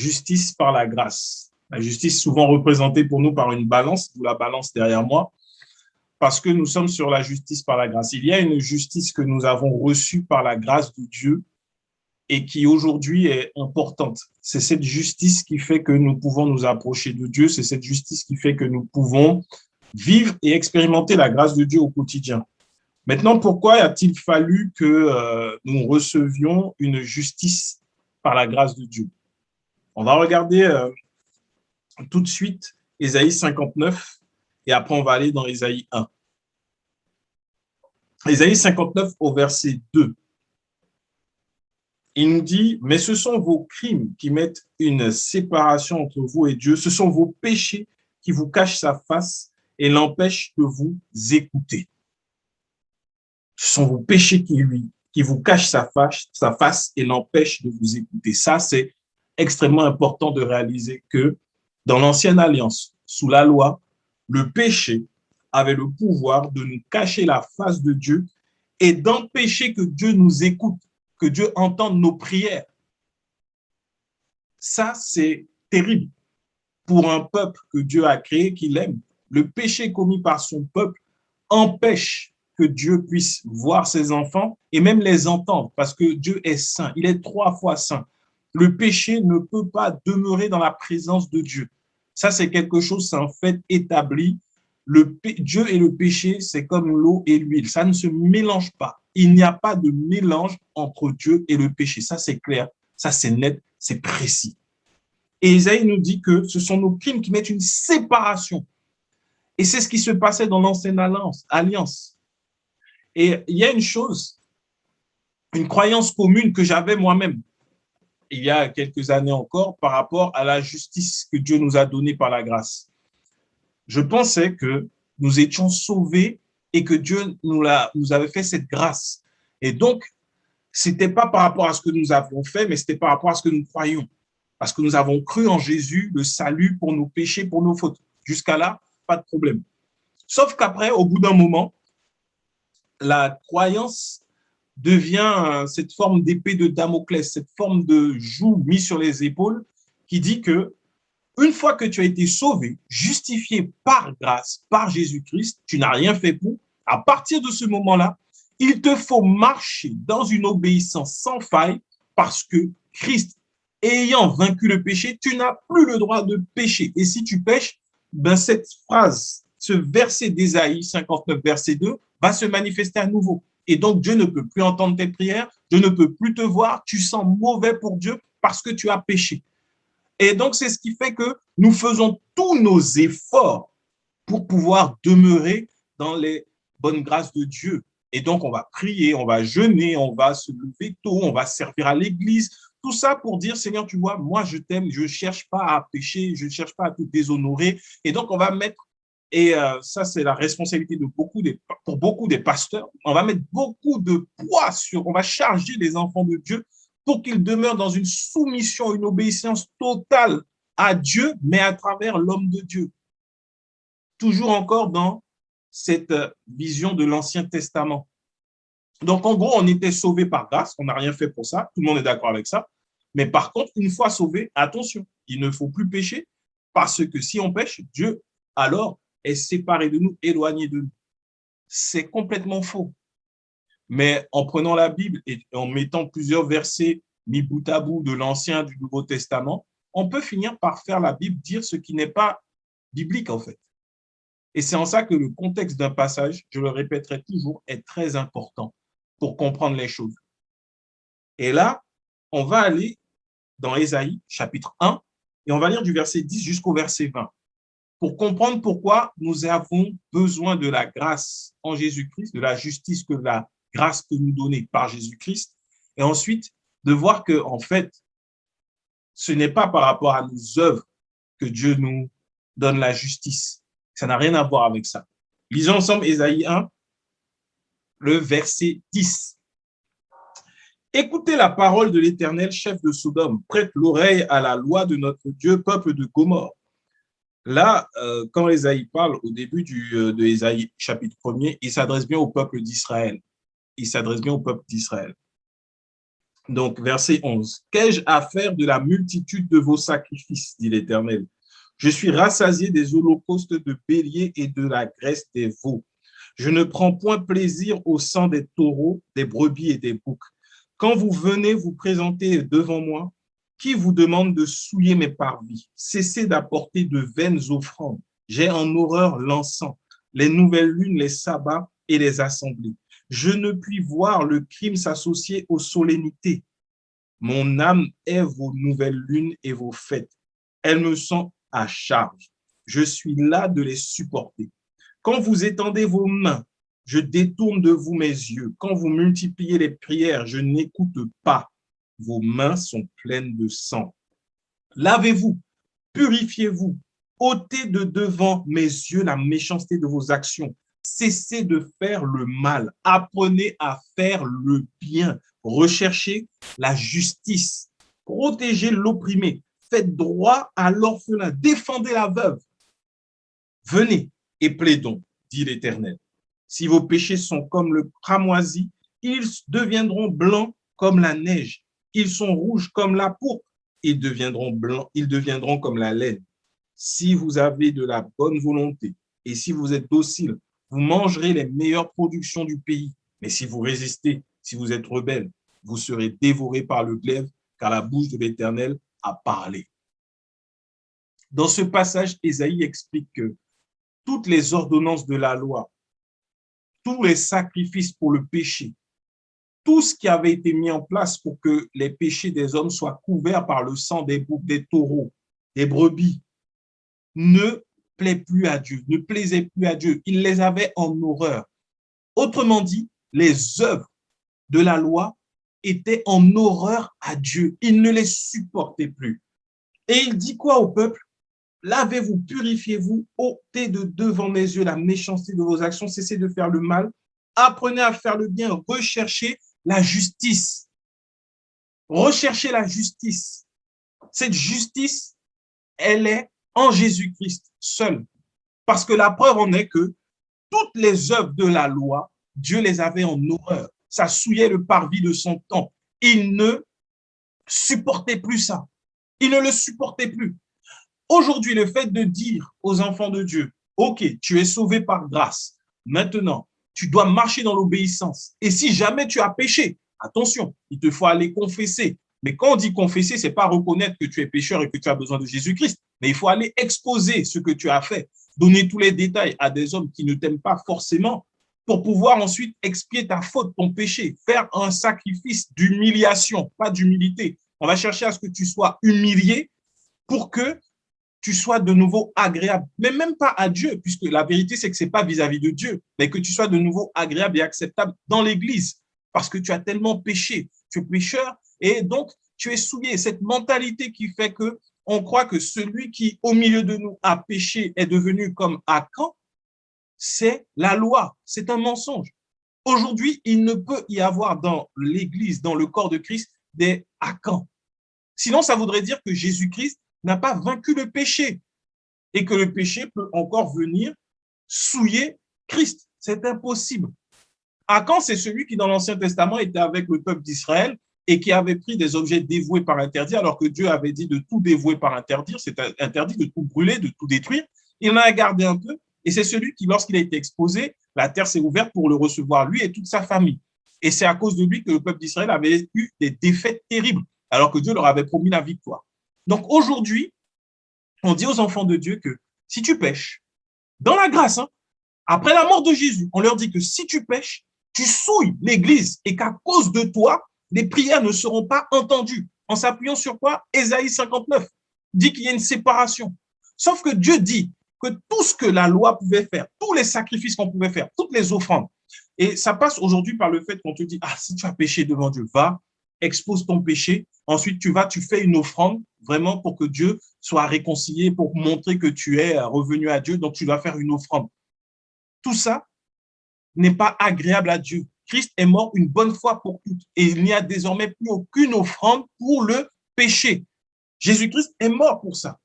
justice par la grâce. La justice souvent représentée pour nous par une balance, ou la balance derrière moi, parce que nous sommes sur la justice par la grâce. Il y a une justice que nous avons reçue par la grâce de Dieu et qui aujourd'hui est importante. C'est cette justice qui fait que nous pouvons nous approcher de Dieu, c'est cette justice qui fait que nous pouvons vivre et expérimenter la grâce de Dieu au quotidien. Maintenant, pourquoi a-t-il fallu que nous recevions une justice par la grâce de Dieu? On va regarder tout de suite Ésaïe 59 et après on va aller dans Ésaïe 1. Ésaïe 59 au verset 2. Il nous dit, mais ce sont vos crimes qui mettent une séparation entre vous et Dieu, ce sont vos péchés qui vous cachent sa face et l'empêchent de vous écouter. Ce sont vos péchés qui vous cachent sa face et l'empêchent de vous écouter. Ça, c'est extrêmement important de réaliser que dans l'ancienne alliance, sous la loi, le péché avait le pouvoir de nous cacher la face de Dieu et d'empêcher que Dieu nous écoute, que Dieu entende nos prières. Ça, c'est terrible pour un peuple que Dieu a créé, qu'il aime. Le péché commis par son peuple empêche que Dieu puisse voir ses enfants et même les entendre, parce que Dieu est saint, il est 3 fois saint. Le péché ne peut pas demeurer dans la présence de Dieu. Ça, c'est quelque chose, c'est un fait établi. Dieu et le péché, c'est comme l'eau et l'huile. Ça ne se mélange pas. Il n'y a pas de mélange entre Dieu et le péché. Ça, c'est clair. Ça, c'est net. C'est précis. Et Isaïe nous dit que ce sont nos crimes qui mettent une séparation. Et c'est ce qui se passait dans l'ancienne alliance. Et il y a une chose, une croyance commune que j'avais moi-même il y a quelques années encore par rapport à la justice que Dieu nous a donnée par la grâce. Je pensais que nous étions sauvés et que Dieu nous avait fait cette grâce. Et donc, ce n'était pas par rapport à ce que nous avons fait, mais c'était par rapport à ce que nous croyons. Parce que nous avons cru en Jésus, le salut pour nos péchés, pour nos fautes. Jusqu'à là, pas de problème. Sauf qu'après, au bout d'un moment, la croyance devient cette forme d'épée de Damoclès, cette forme de joug mis sur les épaules qui dit que une fois que tu as été sauvé, justifié par grâce, par Jésus-Christ, tu n'as rien fait pour, à partir de ce moment-là, il te faut marcher dans une obéissance sans faille parce que Christ, ayant vaincu le péché, tu n'as plus le droit de pécher. Et si tu pêches, ben cette phrase, ce verset d'Ésaïe 59, verset 2, va se manifester à nouveau. Et donc, Dieu ne peut plus entendre tes prières, Dieu ne peut plus te voir, tu sens mauvais pour Dieu parce que tu as péché. Et donc, c'est ce qui fait que nous faisons tous nos efforts pour pouvoir demeurer dans les bonnes grâces de Dieu. Et donc, on va prier, on va jeûner, on va se lever tôt, on va servir à l'église. Tout ça pour dire, Seigneur, tu vois, moi, je t'aime, je ne cherche pas à pécher, je ne cherche pas à te déshonorer. Et donc, on va mettre, et ça, c'est la responsabilité de pour beaucoup des pasteurs, on va mettre beaucoup de poids on va charger les enfants de Dieu pour qu'ils demeurent dans une soumission, une obéissance totale à Dieu, mais à travers l'homme de Dieu. Toujours encore dans cette vision de l'Ancien Testament. Donc, en gros, on était sauvé par grâce, on n'a rien fait pour ça, tout le monde est d'accord avec ça. Mais par contre, une fois sauvé, attention, il ne faut plus pécher, parce que si on pêche, Dieu, alors, est séparé de nous, éloigné de nous. C'est complètement faux. Mais en prenant la Bible et en mettant plusieurs versets mis bout à bout de l'Ancien et du Nouveau Testament, on peut finir par faire la Bible dire ce qui n'est pas biblique, en fait. Et c'est en ça que le contexte d'un passage, je le répéterai toujours, est très important pour comprendre les choses. Et là, on va aller dans Ésaïe, chapitre 1, et on va lire du verset 10 jusqu'au verset 20, pour comprendre pourquoi nous avons besoin de la grâce en Jésus-Christ, de la justice que la grâce peut nous donner par Jésus-Christ, et ensuite de voir que, en fait, ce n'est pas par rapport à nos œuvres que Dieu nous donne la justice. Ça n'a rien à voir avec ça. Lisons ensemble Ésaïe 1, le verset 10. Écoutez la parole de l'Éternel, chef de Sodome, prête l'oreille à la loi de notre Dieu, peuple de Gomorrhe. Là, quand Ésaïe parle au début de Ésaïe chapitre 1er, il s'adresse bien au peuple d'Israël. Il s'adresse bien au peuple d'Israël. Donc, verset 11. Qu'ai-je à faire de la multitude de vos sacrifices, dit l'Éternel. Je suis rassasié des holocaustes de béliers et de la graisse des veaux. Je ne prends point plaisir au sang des taureaux, des brebis et des boucs. Quand vous venez vous présenter devant moi, qui vous demande de souiller mes parvis? Cessez d'apporter de vaines offrandes. J'ai en horreur l'encens, les nouvelles lunes, les sabbats et les assemblées. Je ne puis voir le crime s'associer aux solennités. Mon âme est vos nouvelles lunes et vos fêtes. Elles me sont à charge. Je suis là de les supporter. Quand vous étendez vos mains, je détourne de vous mes yeux. Quand vous multipliez les prières, je n'écoute pas. Vos mains sont pleines de sang. Lavez-vous, purifiez-vous, ôtez de devant mes yeux la méchanceté de vos actions. Cessez de faire le mal. Apprenez à faire le bien. Recherchez la justice. Protégez l'opprimé. Faites droit à l'orphelin. Défendez la veuve. Venez et plaidons, dit l'Éternel. Si vos péchés sont comme le cramoisi, ils deviendront blancs comme la neige. Ils sont rouges comme la pourpre. Ils deviendront blancs, ils deviendront comme la laine. Si vous avez de la bonne volonté et si vous êtes docile, vous mangerez les meilleures productions du pays. Mais si vous résistez, si vous êtes rebelle, vous serez dévorés par le glaive, car la bouche de l'Éternel a parlé. Dans ce passage, Ésaïe explique que toutes les ordonnances de la loi, tous les sacrifices pour le péché, tout ce qui avait été mis en place pour que les péchés des hommes soient couverts par le sang des boucs, des taureaux, des brebis, ne plaît plus à Dieu, ne plaisait plus à Dieu. Il les avait en horreur. Autrement dit, les œuvres de la loi étaient en horreur à Dieu. Il ne les supportait plus. Et il dit quoi au peuple? Lavez-vous, purifiez-vous, ôtez de devant mes yeux la méchanceté de vos actions, cessez de faire le mal, apprenez à faire le bien, recherchez la justice. Recherchez la justice. Cette justice, elle est en Jésus-Christ seul. Parce que la preuve en est que toutes les œuvres de la loi, Dieu les avait en horreur. Ça souillait le parvis de son temple. Il ne supportait plus ça. Il ne le supportait plus. Aujourd'hui, le fait de dire aux enfants de Dieu, OK, tu es sauvé par grâce. Maintenant, tu dois marcher dans l'obéissance. Et si jamais tu as péché, attention, il te faut aller confesser. Mais quand on dit confesser, ce n'est pas reconnaître que tu es pécheur et que tu as besoin de Jésus-Christ, mais il faut aller exposer ce que tu as fait, donner tous les détails à des hommes qui ne t'aiment pas forcément pour pouvoir ensuite expier ta faute, ton péché, faire un sacrifice d'humiliation, pas d'humilité. On va chercher à ce que tu sois humilié pour que tu sois de nouveau agréable, mais même pas à Dieu, puisque la vérité, c'est que ce n'est pas vis-à-vis de Dieu, mais que tu sois de nouveau agréable et acceptable dans l'Église, parce que tu as tellement péché, tu es pécheur, et donc tu es souillé. Cette mentalité qui fait que on croit que celui qui, au milieu de nous, a péché est devenu comme Akan, c'est la loi, c'est un mensonge. Aujourd'hui, il ne peut y avoir dans l'Église, dans le corps de Christ, des Akans. Sinon, ça voudrait dire que Jésus-Christ n'a pas vaincu le péché et que le péché peut encore venir souiller Christ. C'est impossible. Akan, c'est celui qui, dans l'Ancien Testament, était avec le peuple d'Israël et qui avait pris des objets dévoués par interdit, alors que Dieu avait dit de tout dévouer par interdire, c'est interdit de tout brûler, de tout détruire. Il en a gardé un peu, et c'est celui qui, lorsqu'il a été exposé, la terre s'est ouverte pour le recevoir, lui et toute sa famille. Et c'est à cause de lui que le peuple d'Israël avait eu des défaites terribles, alors que Dieu leur avait promis la victoire. Donc aujourd'hui, on dit aux enfants de Dieu que si tu pêches, dans la grâce, après la mort de Jésus, on leur dit que si tu pêches, tu souilles l'Église et qu'à cause de toi, les prières ne seront pas entendues. En s'appuyant sur quoi? Ésaïe 59 dit qu'il y a une séparation. Sauf que Dieu dit que tout ce que la loi pouvait faire, tous les sacrifices qu'on pouvait faire, toutes les offrandes, et ça passe aujourd'hui par le fait qu'on te dit, ah, si tu as péché devant Dieu, va, expose ton péché, ensuite tu vas, tu fais une offrande, vraiment pour que Dieu soit réconcilié, pour montrer que tu es revenu à Dieu, donc tu dois faire une offrande. Tout ça n'est pas agréable à Dieu. Christ est mort une bonne fois pour toutes et il n'y a désormais plus aucune offrande pour le péché. Jésus-Christ est mort pour ça.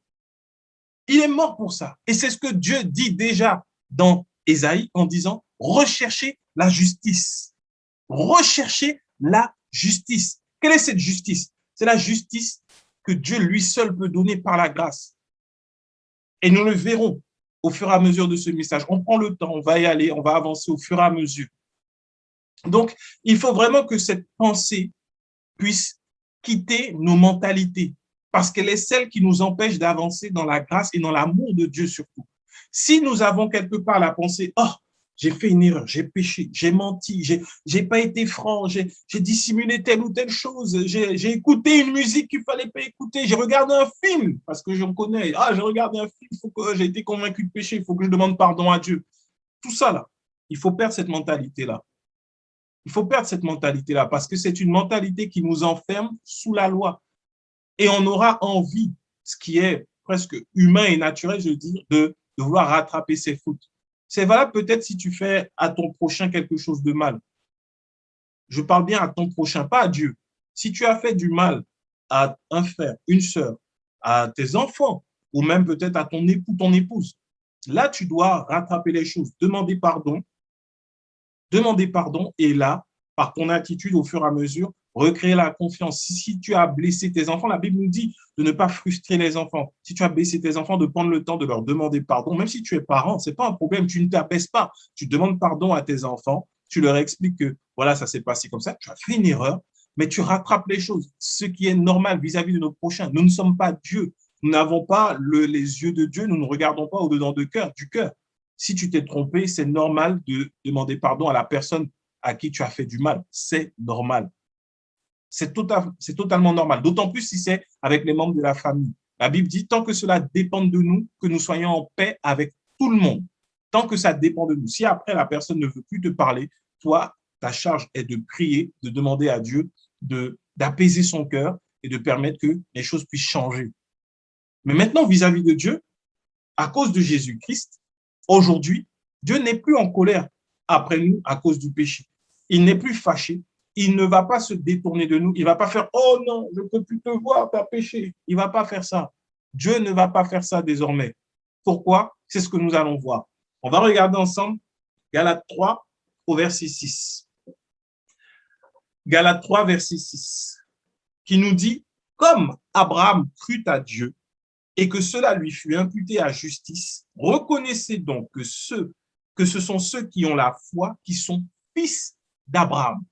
Il est mort pour ça. Et c'est ce que Dieu dit déjà dans Ésaïe en disant recherchez la justice. Recherchez la justice. Quelle est cette justice? C'est la justice que Dieu lui seul peut donner par la grâce. Et nous le verrons au fur et à mesure de ce message. On prend le temps, on va y aller, on va avancer au fur et à mesure. Donc, il faut vraiment que cette pensée puisse quitter nos mentalités, parce qu'elle est celle qui nous empêche d'avancer dans la grâce et dans l'amour de Dieu surtout. Si nous avons quelque part la pensée, oh, j'ai fait une erreur, j'ai péché, j'ai menti, j'ai pas été franc, j'ai dissimulé telle ou telle chose, j'ai écouté une musique qu'il fallait pas écouter, j'ai regardé un film, parce que j'en connais, j'ai regardé un film, il faut que j'ai été convaincu de péché, il faut que je demande pardon à Dieu. Tout ça là, il faut perdre cette mentalité-là. Il faut perdre cette mentalité-là parce que c'est une mentalité qui nous enferme sous la loi. Et on aura envie, ce qui est presque humain et naturel, je veux dire, de vouloir rattraper ses fautes. C'est valable peut-être si tu fais à ton prochain quelque chose de mal. Je parle bien à ton prochain, pas à Dieu. Si tu as fait du mal à un frère, une sœur, à tes enfants, ou même peut-être à ton époux, ton épouse, là, tu dois rattraper les choses, demander pardon, et là, par ton attitude au fur et à mesure, recréer la confiance. Si tu as blessé tes enfants, la Bible nous dit de ne pas frustrer les enfants. Si tu as blessé tes enfants, de prendre le temps de leur demander pardon, même si tu es parent, ce n'est pas un problème, tu ne t'abaisses pas. Tu demandes pardon à tes enfants, tu leur expliques que voilà, ça s'est passé comme ça, tu as fait une erreur, mais tu rattrapes les choses, ce qui est normal vis-à-vis de nos prochains. Nous ne sommes pas Dieu. Nous n'avons pas les yeux de Dieu, nous ne regardons pas au-dedans du cœur. Si tu t'es trompé, c'est normal de demander pardon à la personne à qui tu as fait du mal. C'est normal. C'est totalement normal. D'autant plus si c'est avec les membres de la famille. La Bible dit, tant que cela dépend de nous, que nous soyons en paix avec tout le monde. Tant que ça dépend de nous. Si après la personne ne veut plus te parler, toi, ta charge est de prier, de demander à Dieu d'apaiser son cœur et de permettre que les choses puissent changer. Mais maintenant, vis-à-vis de Dieu, à cause de Jésus-Christ, aujourd'hui, Dieu n'est plus en colère après nous à cause du péché. Il n'est plus fâché. Il ne va pas se détourner de nous. Il ne va pas faire « Oh non, je ne peux plus te voir, tu as péché ». Il ne va pas faire ça. Dieu ne va pas faire ça désormais. Pourquoi? C'est ce que nous allons voir. On va regarder ensemble Galates 3 au verset 6. Galates 3, verset 6, qui nous dit « Comme Abraham crut à Dieu, et que cela lui fut imputé à justice, reconnaissez donc que ce sont ceux qui ont la foi qui sont fils d'Abraham.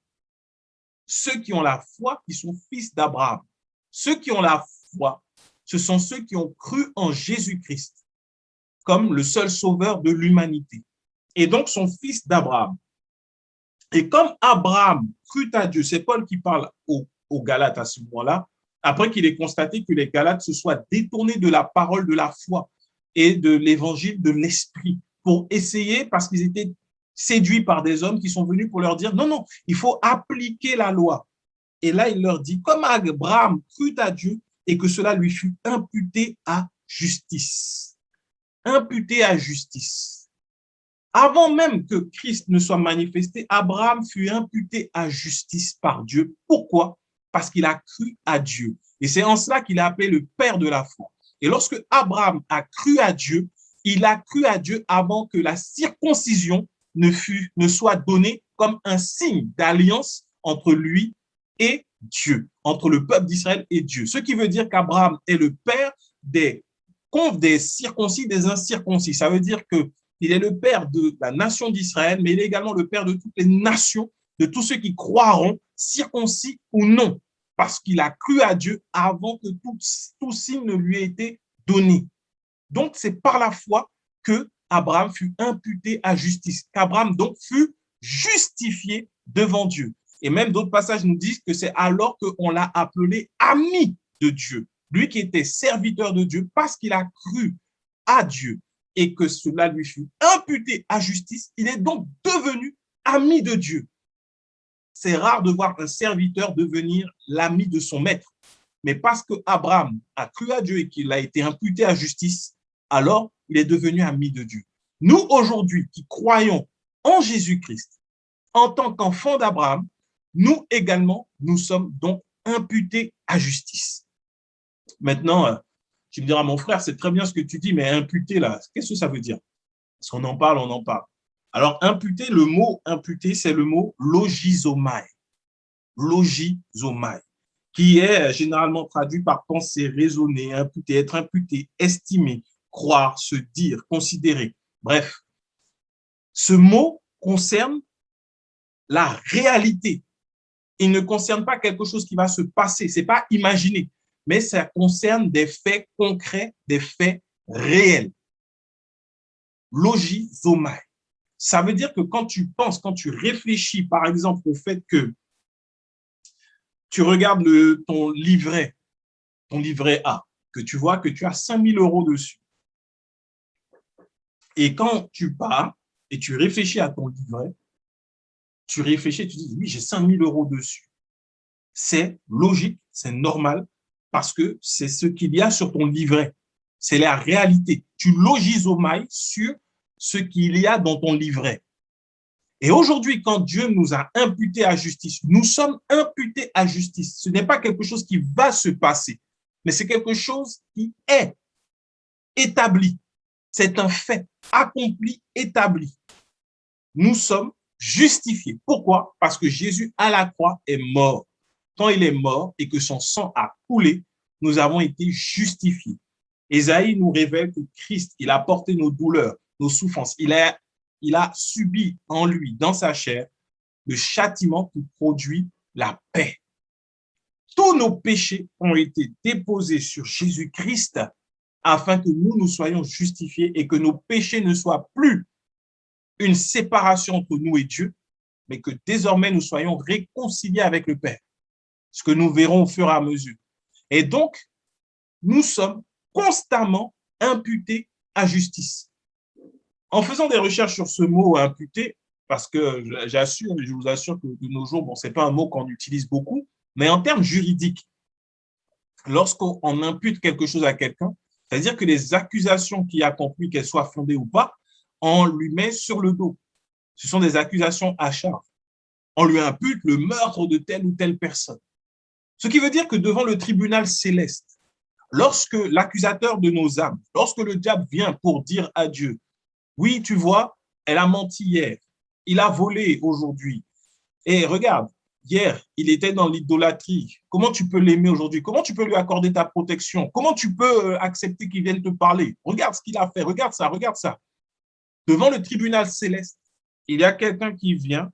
Ceux qui ont la foi qui sont fils d'Abraham. Ceux qui ont la foi, ce sont ceux qui ont cru en Jésus-Christ comme le seul sauveur de l'humanité. Et donc sont fils d'Abraham. Et comme Abraham crut à Dieu, c'est Paul qui parle aux Galates à ce moment-là, après qu'il ait constaté que les Galates se soient détournés de la parole de la foi et de l'évangile de l'esprit pour essayer, parce qu'ils étaient séduits par des hommes qui sont venus pour leur dire non, non, il faut appliquer la loi. Et là, il leur dit, comme Abraham crut à Dieu et que cela lui fut imputé à justice. Imputé à justice. Avant même que Christ ne soit manifesté, Abraham fut imputé à justice par Dieu. Pourquoi? Parce qu'il a cru à Dieu. Et c'est en cela qu'il est appelé le père de la foi. Et lorsque Abraham a cru à Dieu, il a cru à Dieu avant que la circoncision ne soit donnée comme un signe d'alliance entre lui et Dieu, entre le peuple d'Israël et Dieu. Ce qui veut dire qu'Abraham est le père des circoncis, des incirconcis. Ça veut dire qu'il est le père de la nation d'Israël, mais il est également le père de toutes les nations, de tous ceux qui croiront, circoncis ou non, parce qu'il a cru à Dieu avant que tout signe ne lui ait été donné. Donc, c'est par la foi que Abraham fut imputé à justice, qu'Abraham donc fut justifié devant Dieu. Et même d'autres passages nous disent que c'est alors qu'on l'a appelé ami de Dieu. Lui qui était serviteur de Dieu parce qu'il a cru à Dieu et que cela lui fut imputé à justice, il est donc devenu ami de Dieu. C'est rare de voir un serviteur devenir l'ami de son maître. Mais parce qu'Abraham a cru à Dieu et qu'il a été imputé à justice, alors il est devenu ami de Dieu. Nous, aujourd'hui, qui croyons en Jésus-Christ, en tant qu'enfants d'Abraham, nous également, nous sommes donc imputés à justice. Maintenant, tu me diras, mon frère, c'est très bien ce que tu dis, mais imputé, là, qu'est-ce que ça veut dire? Parce qu'on en parle, on en parle. Alors, imputé, le mot imputé, c'est le mot logizomai. Logizomai. qui est généralement traduit par penser, raisonner, imputer, être imputé, estimer, croire, se dire, considérer. Bref, ce mot concerne la réalité. Il ne concerne pas quelque chose qui va se passer, ce n'est pas imaginer, mais ça concerne des faits concrets, des faits réels. Logizomai. Ça veut dire que quand tu penses, quand tu réfléchis, par exemple, au fait que tu regardes ton livret A, que tu vois que tu as 5 000 € dessus. Et quand tu pars et tu réfléchis à ton livret, tu réfléchis, tu dis, oui, j'ai 5 000 € dessus. C'est logique, c'est normal, parce que c'est ce qu'il y a sur ton livret. C'est la réalité. Tu logisomai sur ce qu'il y a dans ton livret. Et aujourd'hui, quand Dieu nous a imputés à justice, nous sommes imputés à justice. Ce n'est pas quelque chose qui va se passer, mais c'est quelque chose qui est établi. C'est un fait accompli, établi. Nous sommes justifiés. Pourquoi? Parce que Jésus à la croix est mort. Quand il est mort et que son sang a coulé, nous avons été justifiés. Ésaïe nous révèle que Christ, il a porté nos douleurs, nos souffrances. Il a subi en lui, dans sa chair, le châtiment qui produit la paix. Tous nos péchés ont été déposés sur Jésus-Christ afin que nous soyons justifiés et que nos péchés ne soient plus une séparation entre nous et Dieu, mais que désormais nous soyons réconciliés avec le Père, ce que nous verrons au fur et à mesure. Et donc, nous sommes constamment imputés à justice. En faisant des recherches sur ce mot imputé, parce que je vous assure que de nos jours, bon, ce n'est pas un mot qu'on utilise beaucoup, mais en termes juridiques, lorsqu'on impute quelque chose à quelqu'un, c'est-à-dire que les accusations qu'il accomplit, qu'elles soient fondées ou pas, on lui met sur le dos. Ce sont des accusations à charge. On lui impute le meurtre de telle ou telle personne. Ce qui veut dire que devant le tribunal céleste, lorsque l'accusateur de nos âmes, lorsque le diable vient pour dire à Dieu, oui, tu vois, elle a menti hier, il a volé aujourd'hui, et regarde, hier, il était dans l'idolâtrie. Comment tu peux l'aimer aujourd'hui? Comment tu peux lui accorder ta protection? Comment tu peux accepter qu'il vienne te parler? Regarde ce qu'il a fait, regarde ça, regarde ça. Devant le tribunal céleste, il y a quelqu'un qui vient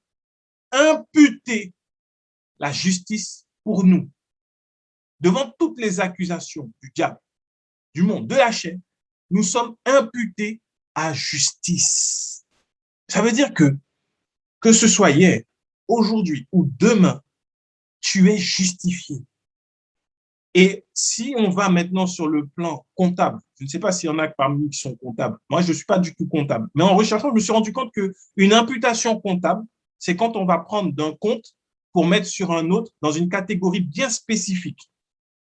imputer la justice pour nous. Devant toutes les accusations du diable, du monde, de la chair, nous sommes imputés à justice. Ça veut dire que ce soit hier, aujourd'hui ou demain, tu es justifié. Et si on va maintenant sur le plan comptable, je ne sais pas s'il y en a parmi nous qui sont comptables. Moi, je ne suis pas du tout comptable. Mais en recherchant, je me suis rendu compte qu'une imputation comptable, c'est quand on va prendre d'un compte pour mettre sur un autre dans une catégorie bien spécifique,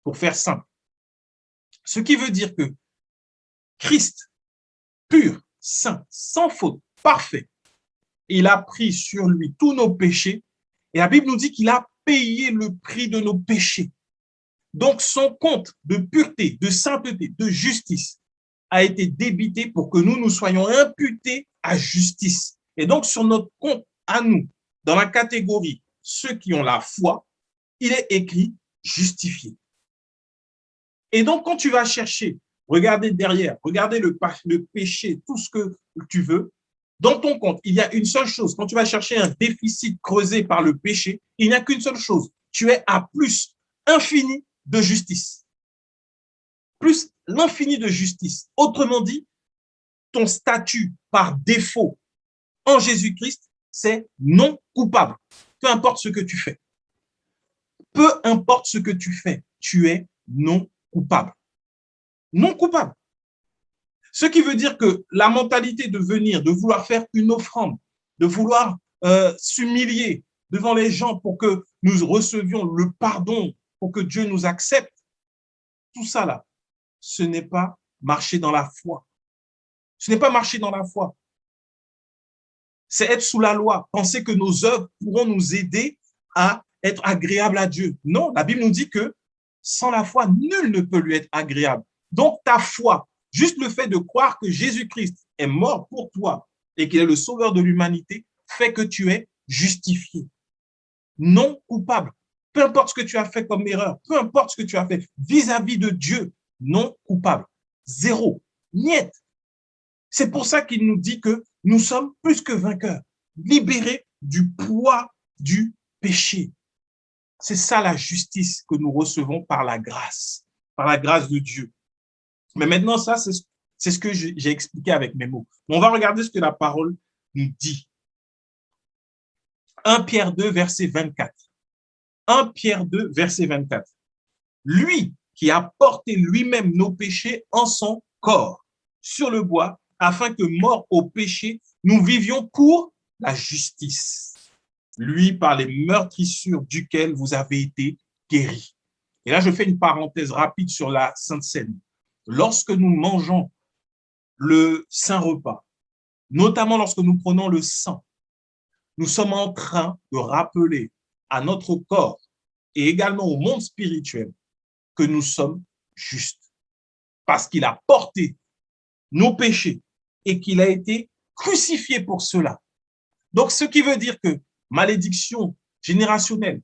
pour faire simple. Ce qui veut dire que Christ, pur, saint, sans faute, parfait, il a pris sur lui tous nos péchés. Et la Bible nous dit qu'il a payé le prix de nos péchés. Donc, son compte de pureté, de sainteté, de justice a été débité pour que nous soyons imputés à justice. Et donc, sur notre compte à nous, dans la catégorie ceux qui ont la foi, il est écrit justifié. Et donc, quand tu vas chercher, regardez derrière, regardez le péché, tout ce que tu veux, dans ton compte, il y a une seule chose. Quand tu vas chercher un déficit creusé par le péché, il n'y a qu'une seule chose. Tu es à plus infini de justice. Plus l'infini de justice. Autrement dit, ton statut par défaut en Jésus-Christ, c'est non coupable. Peu importe ce que tu fais. Peu importe ce que tu fais, tu es non coupable. Non coupable. Ce qui veut dire que la mentalité de venir, de vouloir faire une offrande, de vouloir s'humilier devant les gens pour que nous recevions le pardon, pour que Dieu nous accepte, tout ça là, ce n'est pas marcher dans la foi. Ce n'est pas marcher dans la foi. C'est être sous la loi, penser que nos œuvres pourront nous aider à être agréables à Dieu. Non, la Bible nous dit que sans la foi, nul ne peut lui être agréable. Donc ta foi, juste le fait de croire que Jésus-Christ est mort pour toi et qu'il est le sauveur de l'humanité, fait que tu es justifié, non coupable. peu importe ce que tu as fait comme erreur, peu importe ce que tu as fait vis-à-vis de Dieu, non coupable. Zéro. Niet. C'est pour ça qu'il nous dit que nous sommes plus que vainqueurs, libérés du poids du péché. C'est ça la justice que nous recevons par la grâce de Dieu. Mais maintenant, ça, c'est ce que j'ai expliqué avec mes mots. On va regarder ce que la parole nous dit. 1 Pierre 2, verset 24. 1 Pierre 2, verset 24. Lui qui a porté lui-même nos péchés en son corps sur le bois, afin que, morts au péché, nous vivions pour la justice. Lui, par les meurtrissures duquel vous avez été guéris. Et là, je fais une parenthèse rapide sur la Sainte Seine. Lorsque nous mangeons le Saint Repas, notamment lorsque nous prenons le sang, nous sommes en train de rappeler à notre corps et également au monde spirituel que nous sommes justes. Parce qu'il a porté nos péchés et qu'il a été crucifié pour cela. Donc, ce qui veut dire que malédiction générationnelle,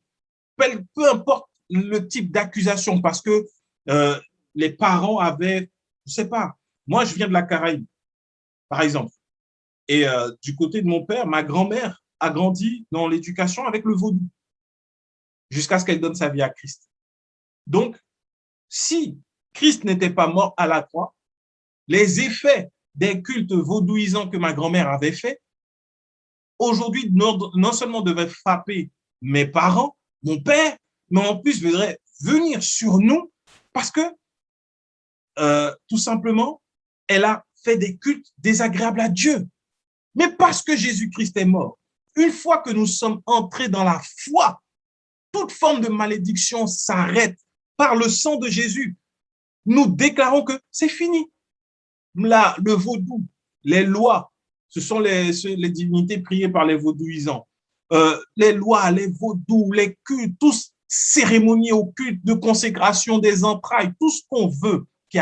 peu importe le type d'accusation, parce que les parents avaient, je ne sais pas, moi je viens de la Caraïbe, par exemple, et du côté de mon père, ma grand-mère a grandi dans l'éducation avec le vaudou, jusqu'à ce qu'elle donne sa vie à Christ. Donc, si Christ n'était pas mort à la croix, les effets des cultes vaudouisants que ma grand-mère avait fait, aujourd'hui, non seulement devaient frapper mes parents, mon père, mais en plus devrait venir sur nous parce que, tout simplement, elle a fait des cultes désagréables à Dieu. Mais parce que Jésus-Christ est mort, une fois que nous sommes entrés dans la foi, toute forme de malédiction s'arrête par le sang de Jésus. Nous déclarons que c'est fini. Là, le vaudou, les lois, ce sont les divinités priées par les vaudouisants. Les lois, les vaudous, les cultes, tous cérémonies occultes de consécration des entrailles, tout ce qu'on veut qui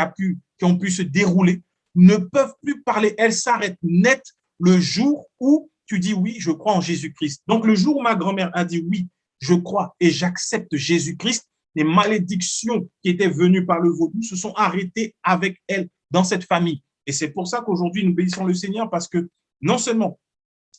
ont pu se dérouler, ne peuvent plus parler. Elles s'arrêtent net le jour où tu dis oui, je crois en Jésus-Christ. Donc, le jour où ma grand-mère a dit oui, je crois et j'accepte Jésus-Christ, les malédictions qui étaient venues par le vaudou se sont arrêtées avec elle dans cette famille. Et c'est pour ça qu'aujourd'hui, nous bénissons le Seigneur parce que non seulement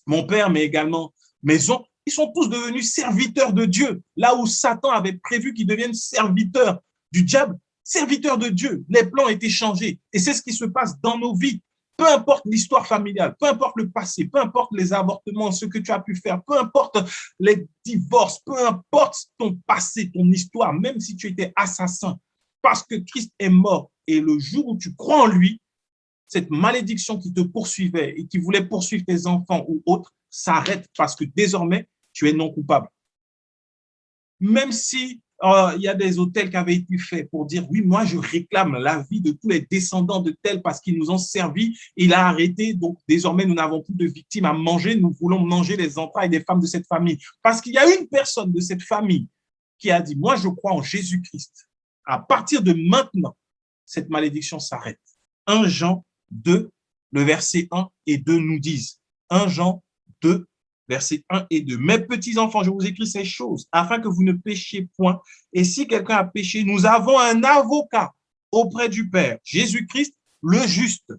mon père, mais également mes oncles, ils sont tous devenus serviteurs de Dieu. Là où Satan avait prévu qu'ils deviennent serviteurs du diable, serviteurs de Dieu. Les plans ont été changés. Et c'est ce qui se passe dans nos vies. Peu importe l'histoire familiale, peu importe le passé, peu importe les avortements, ce que tu as pu faire, peu importe les divorces, peu importe ton passé, ton histoire, même si tu étais assassin, parce que Christ est mort et le jour où tu crois en lui, cette malédiction qui te poursuivait et qui voulait poursuivre tes enfants ou autres s'arrête parce que désormais, tu es non coupable. Même si il y a des autels qui avaient été faits pour dire, oui, moi, je réclame la vie de tous les descendants de tels parce qu'ils nous ont servi. Il a arrêté, donc désormais, nous n'avons plus de victimes à manger. Nous voulons manger les entrailles des femmes de cette famille. Parce qu'il y a une personne de cette famille qui a dit, moi, je crois en Jésus-Christ. À partir de maintenant, cette malédiction s'arrête. 1 Jean 2, le verset 1 et 2 nous disent, 1 Jean 2, versets 1 et 2. Mes petits enfants, je vous écris ces choses afin que vous ne péchiez point. Et si quelqu'un a péché, nous avons un avocat auprès du Père, Jésus-Christ, le juste.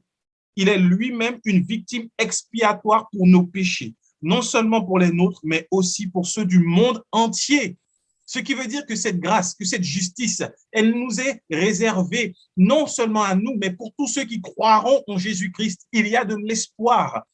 Il est lui-même une victime expiatoire pour nos péchés, non seulement pour les nôtres, mais aussi pour ceux du monde entier. Ce qui veut dire que cette grâce, que cette justice, elle nous est réservée non seulement à nous, mais pour tous ceux qui croiront en Jésus-Christ. Il y a de l'espoir.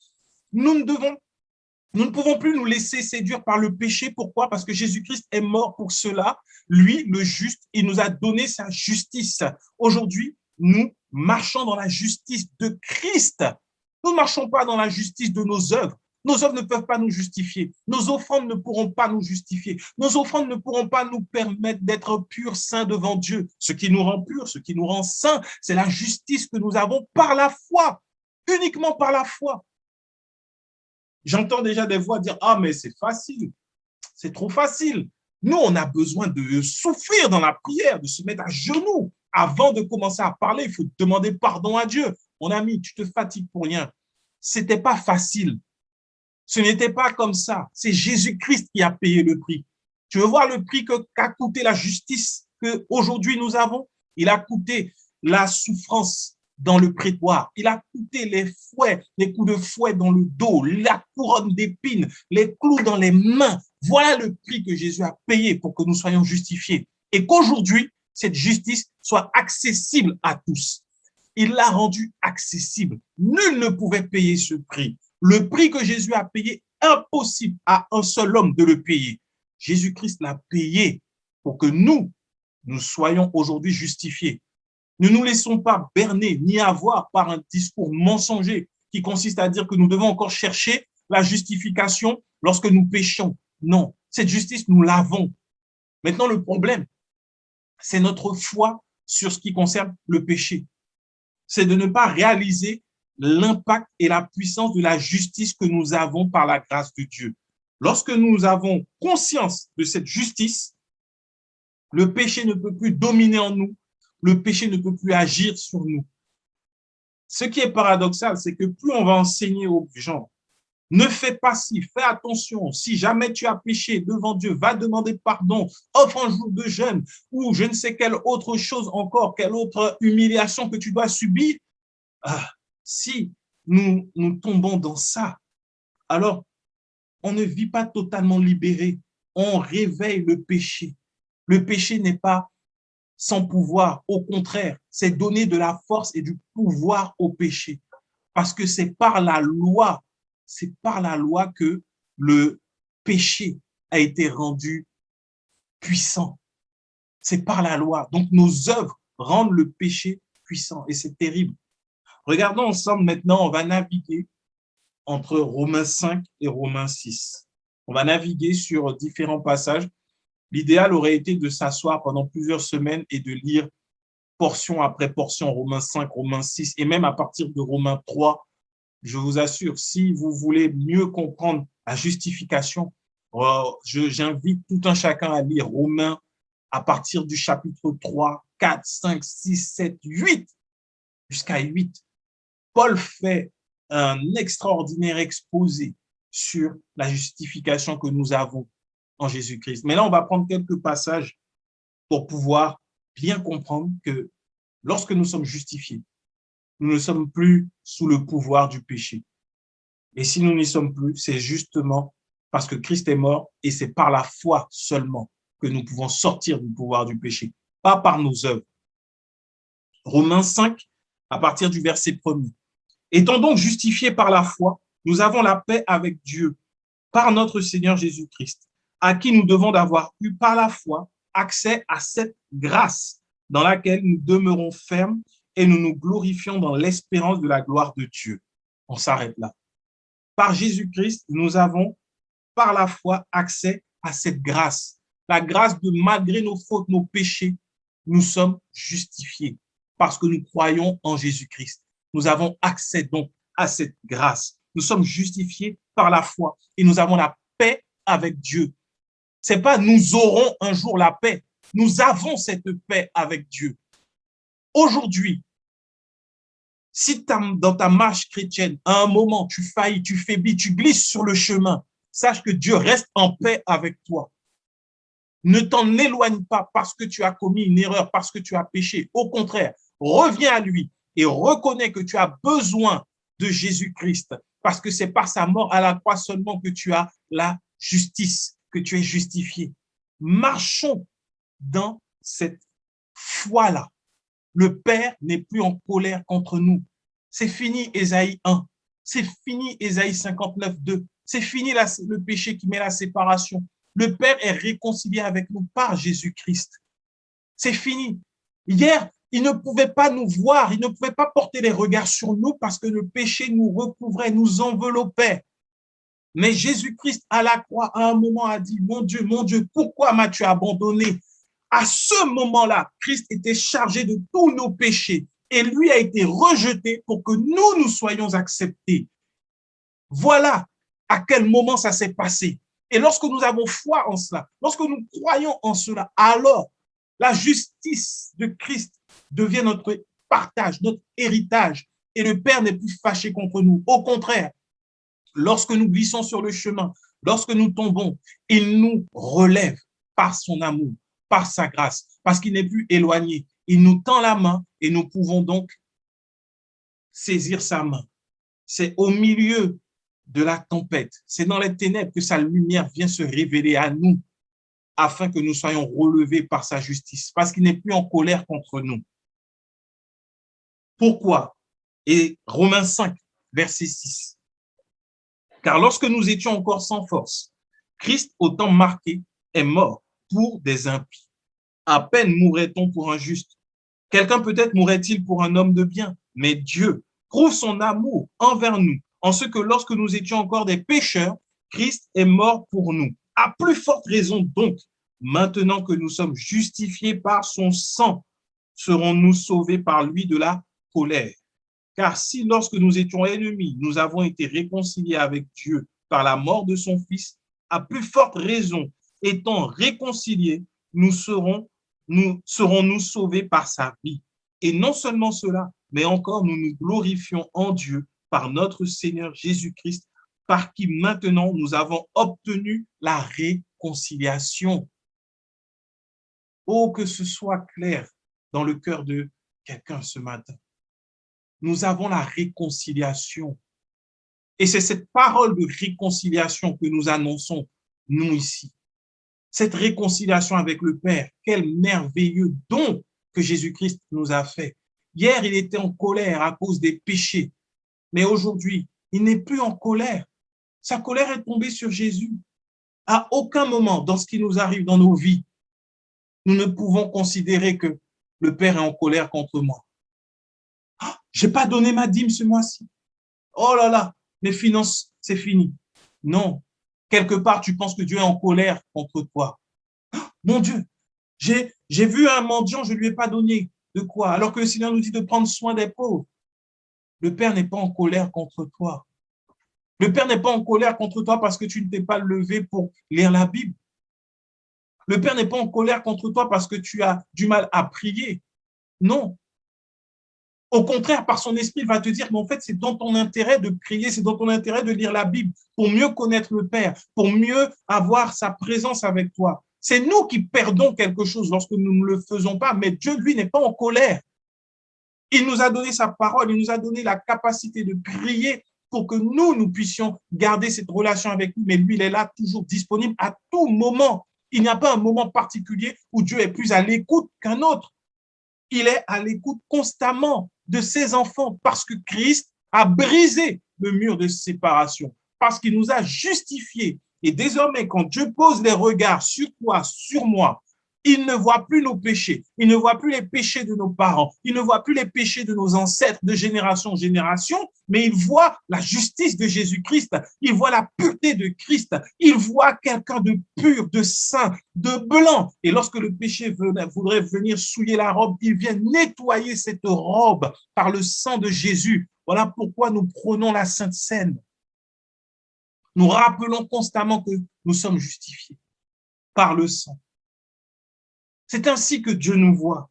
Nous ne pouvons plus nous laisser séduire par le péché. Pourquoi? Parce que Jésus-Christ est mort pour cela. Lui, le juste, il nous a donné sa justice. Aujourd'hui, nous marchons dans la justice de Christ. Nous ne marchons pas dans la justice de nos œuvres. Nos œuvres ne peuvent pas nous justifier. Nos offrandes ne pourront pas nous justifier. Nos offrandes ne pourront pas nous permettre d'être purs, saints devant Dieu. Ce qui nous rend purs, ce qui nous rend saints, c'est la justice que nous avons par la foi, uniquement par la foi. J'entends déjà des voix dire « Ah, mais c'est facile, c'est trop facile. » Nous, on a besoin de souffrir dans la prière, de se mettre à genoux. Avant de commencer à parler, il faut demander pardon à Dieu. Mon ami, tu te fatigues pour rien. Ce n'était pas facile. Ce n'était pas comme ça. C'est Jésus-Christ qui a payé le prix. Tu veux voir le prix qu'a coûté la justice qu'aujourd'hui nous avons? Il a coûté la souffrance dans le prétoire. Il a coûté les fouets, les coups de fouet dans le dos, la couronne d'épines, les clous dans les mains. Voilà le prix que Jésus a payé pour que nous soyons justifiés. Et qu'aujourd'hui, cette justice soit accessible à tous. Il l'a rendu accessible. Nul ne pouvait payer ce prix. Le prix que Jésus a payé, impossible à un seul homme de le payer. Jésus-Christ l'a payé pour que nous soyons aujourd'hui justifiés. Ne nous laissons pas berner ni avoir par un discours mensonger qui consiste à dire que nous devons encore chercher la justification lorsque nous péchons. Non, cette justice, nous l'avons. Maintenant, le problème, c'est notre foi sur ce qui concerne le péché. C'est de ne pas réaliser l'impact et la puissance de la justice que nous avons par la grâce de Dieu. Lorsque nous avons conscience de cette justice, le péché ne peut plus dominer en nous, le péché ne peut plus agir sur nous. Ce qui est paradoxal, c'est que plus on va enseigner aux gens, ne fais pas ci, fais attention, si jamais tu as péché devant Dieu, va demander pardon, offre un jour de jeûne ou je ne sais quelle autre chose encore, quelle autre humiliation que tu dois subir. Si nous tombons dans ça, alors on ne vit pas totalement libéré, on réveille le péché. Le péché n'est pas sans pouvoir, au contraire, c'est donner de la force et du pouvoir au péché. Parce que c'est par la loi que le péché a été rendu puissant. C'est par la loi. Donc nos œuvres rendent le péché puissant et c'est terrible. Regardons ensemble maintenant, on va naviguer entre Romains 5 et Romains 6. On va naviguer sur différents passages. L'idéal aurait été de s'asseoir pendant plusieurs semaines et de lire portion après portion, Romains 5, Romains 6, et même à partir de Romains 3. Je vous assure, si vous voulez mieux comprendre la justification, j'invite tout un chacun à lire Romains à partir du chapitre 3, 4, 5, 6, 7, 8, jusqu'à 8. Paul fait un extraordinaire exposé sur la justification que nous avons en Jésus-Christ. Mais là, on va prendre quelques passages pour pouvoir bien comprendre que lorsque nous sommes justifiés, nous ne sommes plus sous le pouvoir du péché. Et si nous n'y sommes plus, c'est justement parce que Christ est mort et c'est par la foi seulement que nous pouvons sortir du pouvoir du péché, pas par nos œuvres. Romains 5, à partir du verset 1er. Étant donc justifiés par la foi, nous avons la paix avec Dieu par notre Seigneur Jésus-Christ, à qui nous devons d'avoir eu par la foi accès à cette grâce dans laquelle nous demeurons fermes et nous nous glorifions dans l'espérance de la gloire de Dieu. On s'arrête là. Par Jésus-Christ, nous avons par la foi accès à cette grâce. La grâce de malgré nos fautes, nos péchés, nous sommes justifiés parce que nous croyons en Jésus-Christ. Nous avons accès donc à cette grâce. Nous sommes justifiés par la foi et nous avons la paix avec Dieu. C'est pas nous aurons un jour la paix. Nous avons cette paix avec Dieu. Aujourd'hui, si dans ta marche chrétienne, à un moment, tu faillis, tu faiblis, tu glisses sur le chemin, sache que Dieu reste en paix avec toi. Ne t'en éloigne pas parce que tu as commis une erreur, parce que tu as péché. Au contraire, reviens à lui et reconnais que tu as besoin de Jésus-Christ parce que c'est par sa mort à la croix seulement que tu as la justice, que tu es justifié. Marchons dans cette foi-là. Le Père n'est plus en colère contre nous. C'est fini Ésaïe 1. C'est fini Ésaïe 59, 2. C'est fini le péché qui met la séparation. Le Père est réconcilié avec nous par Jésus-Christ. C'est fini. Hier, il ne pouvait pas nous voir, il ne pouvait pas porter les regards sur nous parce que le péché nous recouvrait, nous enveloppait. Mais Jésus-Christ à la croix, à un moment, a dit, mon Dieu, pourquoi m'as-tu abandonné? À ce moment-là, Christ était chargé de tous nos péchés et lui a été rejeté pour que nous soyons acceptés. Voilà à quel moment ça s'est passé. Et lorsque nous avons foi en cela, lorsque nous croyons en cela, alors la justice de Christ devient notre partage, notre héritage. Et le Père n'est plus fâché contre nous. Au contraire, lorsque nous glissons sur le chemin, lorsque nous tombons, il nous relève. par son amour, par sa grâce, parce qu'il n'est plus éloigné. Il nous tend la main et nous pouvons donc saisir sa main. C'est au milieu de la tempête, c'est dans les ténèbres que sa lumière vient se révéler à nous afin que nous soyons relevés par sa justice, parce qu'il n'est plus en colère contre nous. Pourquoi? Et Romains 5, verset 6. Car lorsque nous étions encore sans force, Christ, au temps marqué, est mort pour des impies. À peine mourrait-on pour un juste. Quelqu'un peut-être mourrait-il pour un homme de bien, mais Dieu prouve son amour envers nous, en ce que lorsque nous étions encore des pécheurs, Christ est mort pour nous. À plus forte raison donc, maintenant que nous sommes justifiés par son sang, serons-nous sauvés par lui de la colère. Car si lorsque nous étions ennemis, nous avons été réconciliés avec Dieu par la mort de son Fils, à plus forte raison, étant réconciliés, serons-nous sauvés par sa vie. Et non seulement cela, mais encore nous nous glorifions en Dieu par notre Seigneur Jésus-Christ, par qui maintenant nous avons obtenu la réconciliation. Oh, que ce soit clair dans le cœur de quelqu'un ce matin. Nous avons la réconciliation. Et c'est cette parole de réconciliation que nous annonçons, nous ici. Cette réconciliation avec le Père, quel merveilleux don que Jésus-Christ nous a fait. Hier, il était en colère à cause des péchés, mais aujourd'hui, il n'est plus en colère. Sa colère est tombée sur Jésus. À aucun moment dans ce qui nous arrive dans nos vies, nous ne pouvons considérer que le Père est en colère contre moi. Je n'ai pas donné ma dîme ce mois-ci. Oh là là, mes finances, c'est fini. Non, quelque part, tu penses que Dieu est en colère contre toi. Mon Dieu, j'ai vu un mendiant, je ne lui ai pas donné. De quoi? Alors que le Seigneur nous dit de prendre soin des pauvres. Le Père n'est pas en colère contre toi. Le Père n'est pas en colère contre toi parce que tu ne t'es pas levé pour lire la Bible. Le Père n'est pas en colère contre toi parce que tu as du mal à prier. Non. Au contraire, par son esprit, il va te dire, mais en fait, c'est dans ton intérêt de prier, c'est dans ton intérêt de lire la Bible, pour mieux connaître le Père, pour mieux avoir sa présence avec toi. C'est nous qui perdons quelque chose lorsque nous ne le faisons pas, mais Dieu, lui, n'est pas en colère. Il nous a donné sa parole, il nous a donné la capacité de prier pour que nous puissions garder cette relation avec lui, mais lui, il est là, toujours disponible à tout moment. Il n'y a pas un moment particulier où Dieu est plus à l'écoute qu'un autre. Il est à l'écoute constamment de ses enfants parce que Christ a brisé le mur de séparation, parce qu'il nous a justifiés. Et désormais, quand Dieu pose les regards sur toi, sur moi, il ne voit plus nos péchés, il ne voit plus les péchés de nos parents, il ne voit plus les péchés de nos ancêtres de génération en génération, mais il voit la justice de Jésus-Christ, il voit la pureté de Christ, il voit quelqu'un de pur, de saint, de blanc. Et lorsque le péché voudrait venir souiller la robe, il vient nettoyer cette robe par le sang de Jésus. Voilà pourquoi nous prenons la Sainte Seine. Nous rappelons constamment que nous sommes justifiés par le sang. C'est ainsi que Dieu nous voit.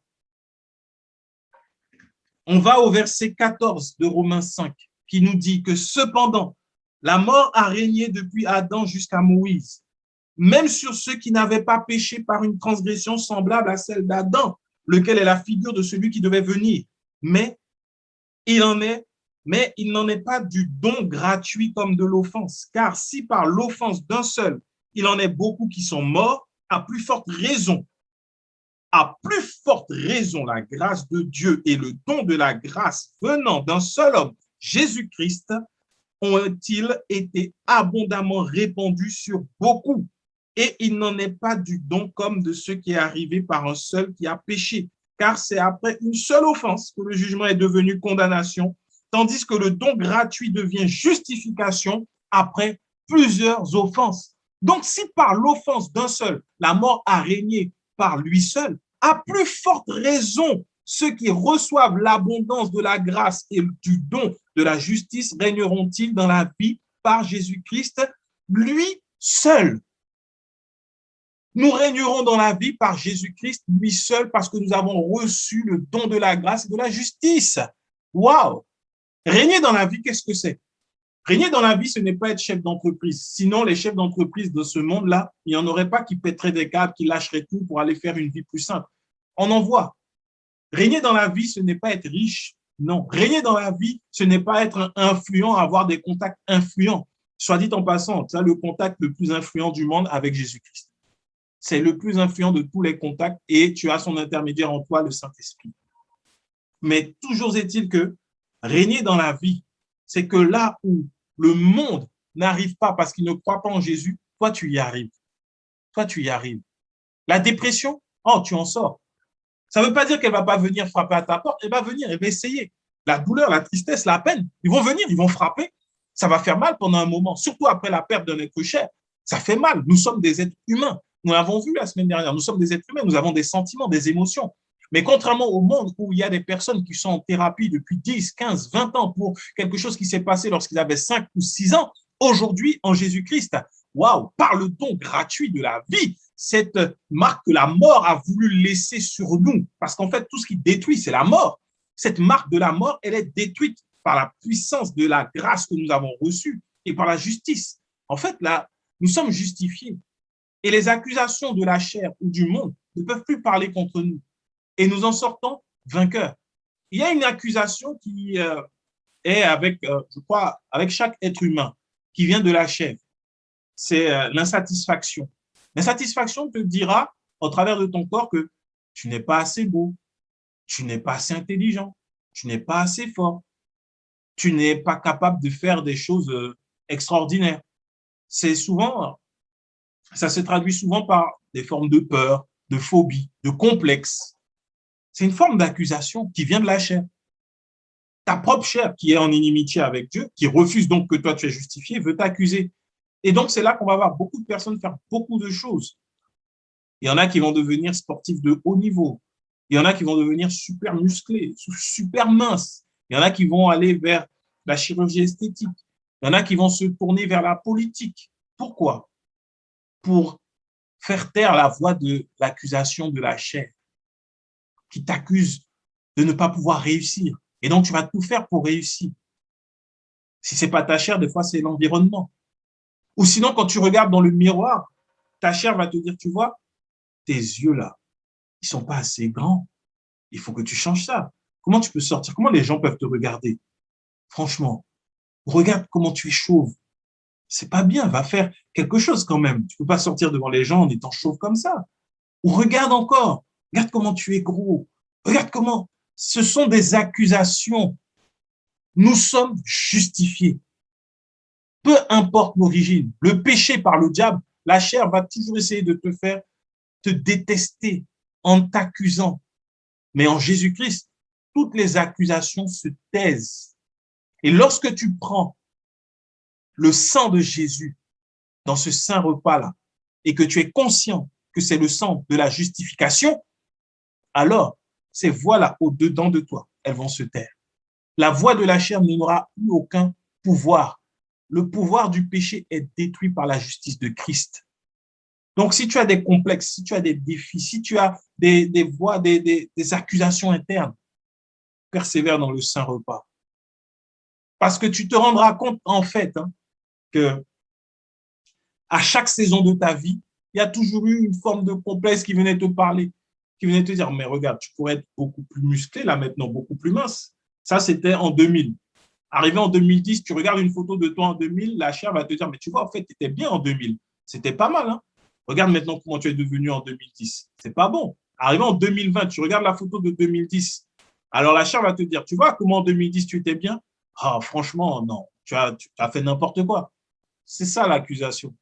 On va au verset 14 de Romains 5 qui nous dit que cependant, la mort a régné depuis Adam jusqu'à Moïse, même sur ceux qui n'avaient pas péché par une transgression semblable à celle d'Adam, lequel est la figure de celui qui devait venir. Mais il n'en est pas du don gratuit comme de l'offense, car si par l'offense d'un seul, il en est beaucoup qui sont morts, à plus forte raison, la grâce de Dieu et le don de la grâce venant d'un seul homme, Jésus-Christ, ont-ils été abondamment répandus sur beaucoup. Et il n'en est pas du don comme de ce qui est arrivé par un seul qui a péché, car c'est après une seule offense que le jugement est devenu condamnation, tandis que le don gratuit devient justification après plusieurs offenses. Donc, si par l'offense d'un seul, la mort a régné par lui seul, à plus forte raison, ceux qui reçoivent l'abondance de la grâce et du don de la justice régneront-ils dans la vie par Jésus-Christ, lui seul. Nous régnerons dans la vie par Jésus-Christ, lui seul, parce que nous avons reçu le don de la grâce et de la justice. Waouh! Régner dans la vie, qu'est-ce que c'est? Régner dans la vie, ce n'est pas être chef d'entreprise. Sinon, les chefs d'entreprise de ce monde-là, il n'y en aurait pas qui pèteraient des câbles, qui lâcheraient tout pour aller faire une vie plus simple. On en voit. Régner dans la vie, ce n'est pas être riche. Non. Régner dans la vie, ce n'est pas être influent, avoir des contacts influents. Soit dit en passant, tu as le contact le plus influent du monde avec Jésus-Christ. C'est le plus influent de tous les contacts et tu as son intermédiaire en toi, le Saint-Esprit. Mais toujours est-il que régner dans la vie, c'est que là où le monde n'arrive pas parce qu'il ne croit pas en Jésus, toi, tu y arrives. Toi, tu y arrives. La dépression, oh, tu en sors. Ça ne veut pas dire qu'elle ne va pas venir frapper à ta porte. Elle va venir, elle va essayer. La douleur, la tristesse, la peine, ils vont venir, ils vont frapper. Ça va faire mal pendant un moment, surtout après la perte d'un être cher. Ça fait mal. Nous sommes des êtres humains. Nous l'avons vu la semaine dernière. Nous sommes des êtres humains. Nous avons des sentiments, des émotions. Mais contrairement au monde où il y a des personnes qui sont en thérapie depuis 10, 15, 20 ans pour quelque chose qui s'est passé lorsqu'ils avaient 5 ou 6 ans, aujourd'hui, en Jésus-Christ, waouh, par le don gratuit de la vie, cette marque que la mort a voulu laisser sur nous, parce qu'en fait, tout ce qui détruit, c'est la mort. Cette marque de la mort, elle est détruite par la puissance de la grâce que nous avons reçue et par la justice. En fait, là, nous sommes justifiés. Et les accusations de la chair ou du monde ne peuvent plus parler contre nous. Et nous en sortons vainqueurs. Il y a une accusation qui est avec, je crois, avec chaque être humain qui vient de la chair. C'est l'insatisfaction. L'insatisfaction te dira, au travers de ton corps, que tu n'es pas assez beau, tu n'es pas assez intelligent, tu n'es pas assez fort, tu n'es pas capable de faire des choses extraordinaires. C'est souvent, ça se traduit souvent par des formes de peur, de phobie, de complexe. C'est une forme d'accusation qui vient de la chair. Ta propre chair qui est en inimitié avec Dieu, qui refuse donc que toi tu es justifié, veut t'accuser. Et donc, c'est là qu'on va voir beaucoup de personnes faire beaucoup de choses. Il y en a qui vont devenir sportifs de haut niveau. Il y en a qui vont devenir super musclés, super minces. Il y en a qui vont aller vers la chirurgie esthétique. Il y en a qui vont se tourner vers la politique. Pourquoi? Pour faire taire la voix de l'accusation de la chair qui t'accuse de ne pas pouvoir réussir. Et donc, tu vas tout faire pour réussir. Si ce n'est pas ta chair, des fois, c'est l'environnement. Ou sinon, quand tu regardes dans le miroir, ta chair va te dire, tu vois, tes yeux là, ils sont pas assez grands. Il faut que tu changes ça. Comment tu peux sortir? Comment les gens peuvent te regarder? Franchement, regarde comment tu es chauve. C'est pas bien, va faire quelque chose quand même. Tu peux pas sortir devant les gens en étant chauve comme ça. Ou regarde encore, regarde comment tu es gros. Regarde comment. Ce sont des accusations. Nous sommes justifiés. Peu importe l'origine, le péché par le diable, la chair va toujours essayer de te faire te détester en t'accusant. Mais en Jésus-Christ, toutes les accusations se taisent. Et lorsque tu prends le sang de Jésus dans ce saint repas-là et que tu es conscient que c'est le sang de la justification, alors ces voix-là au-dedans de toi, elles vont se taire. La voix de la chair n'aura plus aucun pouvoir. Le pouvoir du péché est détruit par la justice de Christ. Donc, si tu as des complexes, si tu as des défis, si tu as des voix, des accusations internes, persévère dans le saint repas. Parce que tu te rendras compte, en fait, que à chaque saison de ta vie, il y a toujours eu une forme de complexe qui venait te parler, qui venait te dire, mais regarde, tu pourrais être beaucoup plus musclé, là maintenant, beaucoup plus mince. Ça, c'était en 2000. Arrivé en 2010, tu regardes une photo de toi en 2000, la chair va te dire, mais tu vois, en fait, tu étais bien en 2000. C'était pas mal, hein? Regarde maintenant comment tu es devenu en 2010. C'est pas bon. Arrivé en 2020, tu regardes la photo de 2010. Alors la chair va te dire, tu vois comment en 2010 tu étais bien? Ah, franchement, non. Tu as fait n'importe quoi. C'est ça l'accusation.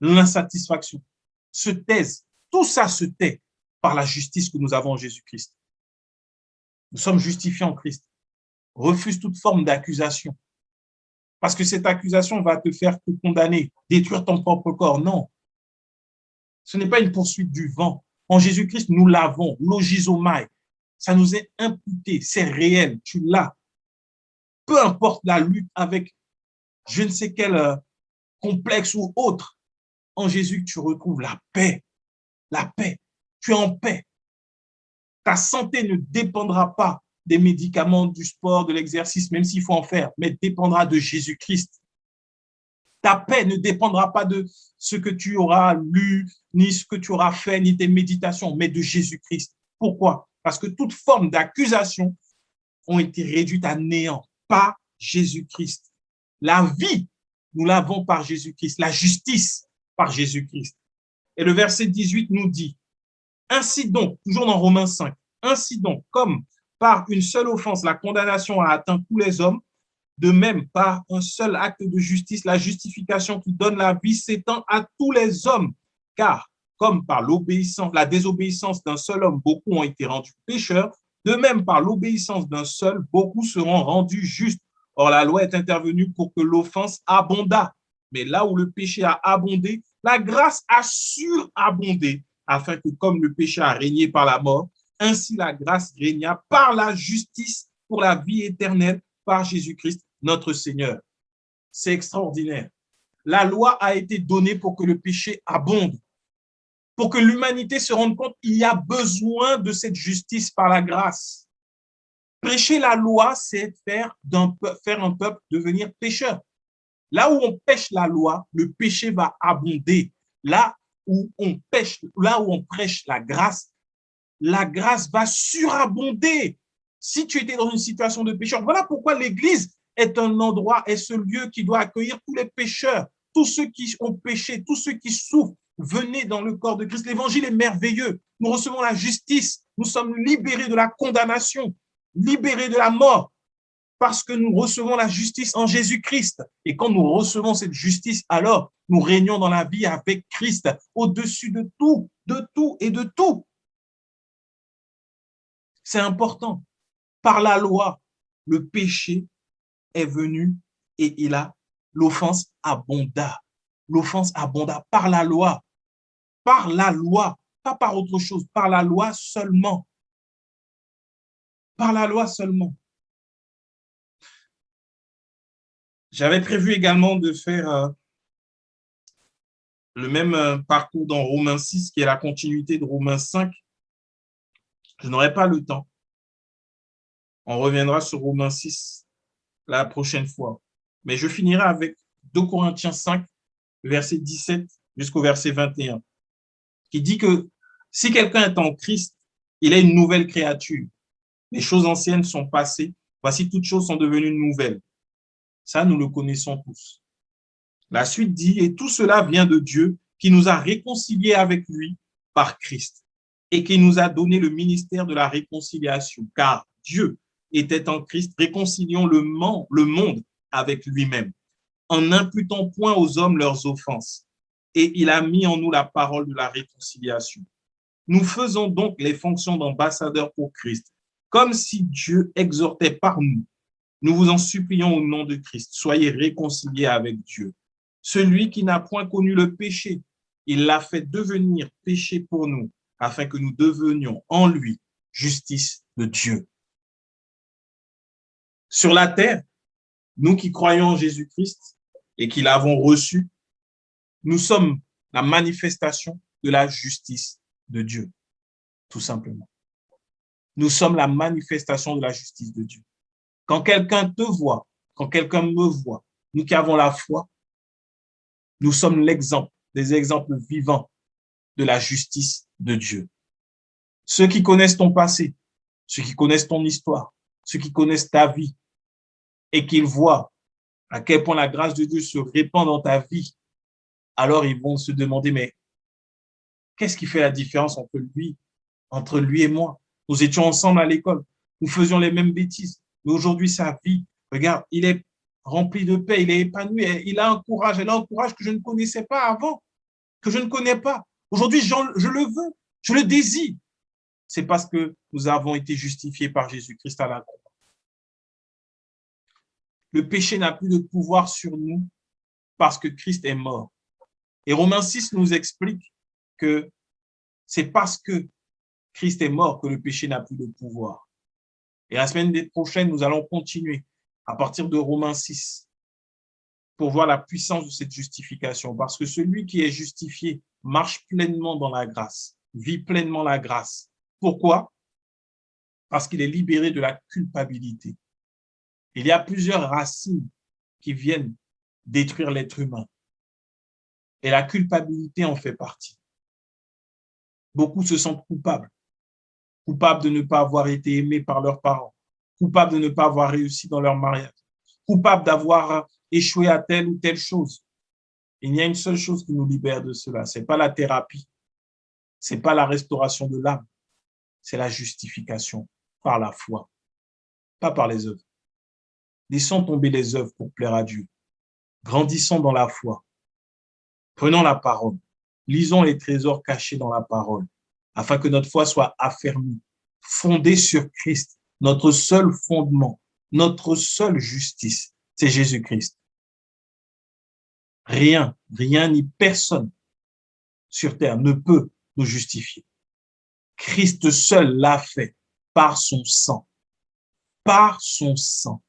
L'insatisfaction se taise. Tout ça se tait par la justice que nous avons en Jésus-Christ. Nous sommes justifiés en Christ. Refuse toute forme d'accusation. Parce que cette accusation va te faire te condamner, détruire ton propre corps. Non. Ce n'est pas une poursuite du vent. En Jésus-Christ, nous l'avons, logizomai. Ça nous est imputé, c'est réel, tu l'as. Peu importe la lutte avec je ne sais quel complexe ou autre, en Jésus, tu retrouves la paix. La paix. Tu es en paix. Ta santé ne dépendra pas des médicaments, du sport, de l'exercice, même s'il faut en faire, mais dépendra de Jésus-Christ. Ta paix ne dépendra pas de ce que tu auras lu, ni ce que tu auras fait, ni tes méditations, mais de Jésus-Christ. Pourquoi? Parce que toute forme d'accusation ont été réduites à néant par Jésus-Christ. La vie, nous l'avons par Jésus-Christ. La justice, par Jésus-Christ. Et le verset 18 nous dit, ainsi donc, toujours dans Romains 5, ainsi donc, comme par une seule offense, la condamnation a atteint tous les hommes, de même, par un seul acte de justice, la justification qui donne la vie s'étend à tous les hommes. Car, comme par l'obéissance, la désobéissance d'un seul homme, beaucoup ont été rendus pécheurs, de même, par l'obéissance d'un seul, beaucoup seront rendus justes. Or, la loi est intervenue pour que l'offense abondât. Mais là où le péché a abondé, la grâce a surabondé, afin que, comme le péché a régné par la mort, ainsi la grâce régna par la justice pour la vie éternelle par Jésus-Christ, notre Seigneur. C'est extraordinaire. La loi a été donnée pour que le péché abonde, pour que l'humanité se rende compte qu'il y a besoin de cette justice par la grâce. Prêcher la loi, c'est faire un peuple devenir pécheur. Là où on pêche la loi, le péché va abonder. Là où on prêche la grâce va surabonder. Si tu étais dans une situation de pécheur, voilà pourquoi l'Église est un endroit, est ce lieu qui doit accueillir tous les pécheurs, tous ceux qui ont péché, tous ceux qui souffrent. Venez dans le corps de Christ. L'évangile est merveilleux. Nous recevons la justice. Nous sommes libérés de la condamnation, libérés de la mort, parce que nous recevons la justice en Jésus-Christ. Et quand nous recevons cette justice, alors nous régnons dans la vie avec Christ, au-dessus de tout et de tout. C'est important. Par la loi, le péché est venu et l'offense abonda. L'offense abonda par la loi. Par la loi, pas par autre chose, par la loi seulement. Par la loi seulement. J'avais prévu également de faire le même parcours dans Romains 6, qui est la continuité de Romains 5. Je n'aurai pas le temps. On reviendra sur Romains 6 la prochaine fois. Mais je finirai avec 2 Corinthiens 5, verset 17 jusqu'au verset 21, qui dit que si quelqu'un est en Christ, il est une nouvelle créature. Les choses anciennes sont passées. Voici, toutes choses sont devenues nouvelles. Ça, nous le connaissons tous. La suite dit, et tout cela vient de Dieu qui nous a réconciliés avec lui par Christ et qui nous a donné le ministère de la réconciliation, car Dieu était en Christ, réconciliant le monde avec lui-même, en n'imputant point aux hommes leurs offenses. Et il a mis en nous la parole de la réconciliation. Nous faisons donc les fonctions d'ambassadeurs pour Christ, comme si Dieu exhortait par nous. Nous vous en supplions au nom de Christ, soyez réconciliés avec Dieu. Celui qui n'a point connu le péché, il l'a fait devenir péché pour nous, afin que nous devenions en lui justice de Dieu. Sur la terre, nous qui croyons en Jésus-Christ et qui l'avons reçu, nous sommes la manifestation de la justice de Dieu, tout simplement. Nous sommes la manifestation de la justice de Dieu. Quand quelqu'un te voit, quand quelqu'un me voit, nous qui avons la foi, nous sommes l'exemple, des exemples vivants de la justice de Dieu. Ceux qui connaissent ton passé, ceux qui connaissent ton histoire, ceux qui connaissent ta vie et qu'ils voient à quel point la grâce de Dieu se répand dans ta vie, alors ils vont se demander, mais qu'est-ce qui fait la différence entre lui et moi? Nous étions ensemble à l'école, nous faisions les mêmes bêtises, mais aujourd'hui, sa vie, regarde, il est rempli de paix, il est épanoui, il a un courage, elle a un courage que je ne connaissais pas avant, que je ne connais pas. Aujourd'hui, je le veux, je le désire. C'est parce que nous avons été justifiés par Jésus-Christ à la croix. Le péché n'a plus de pouvoir sur nous parce que Christ est mort. Et Romains 6 nous explique que c'est parce que Christ est mort que le péché n'a plus de pouvoir. Et la semaine prochaine, nous allons continuer à partir de Romains 6 pour voir la puissance de cette justification. Parce que celui qui est justifié marche pleinement dans la grâce, vit pleinement la grâce. Pourquoi? Parce qu'il est libéré de la culpabilité. Il y a plusieurs racines qui viennent détruire l'être humain. Et la culpabilité en fait partie. Beaucoup se sentent coupables. Coupables de ne pas avoir été aimés par leurs parents. Coupables de ne pas avoir réussi dans leur mariage. Coupables d'avoir échoué à telle ou telle chose. Il y a une seule chose qui nous libère de cela. Ce n'est pas la thérapie. Ce n'est pas la restauration de l'âme. C'est la justification par la foi, pas par les œuvres. Laissons tomber les œuvres pour plaire à Dieu. Grandissons dans la foi. Prenons la parole. Lisons les trésors cachés dans la parole, afin que notre foi soit affermie, fondée sur Christ. Notre seul fondement, notre seule justice, c'est Jésus-Christ. Rien ni personne sur terre ne peut nous justifier. Christ seul l'a fait par son sang. Par son sang.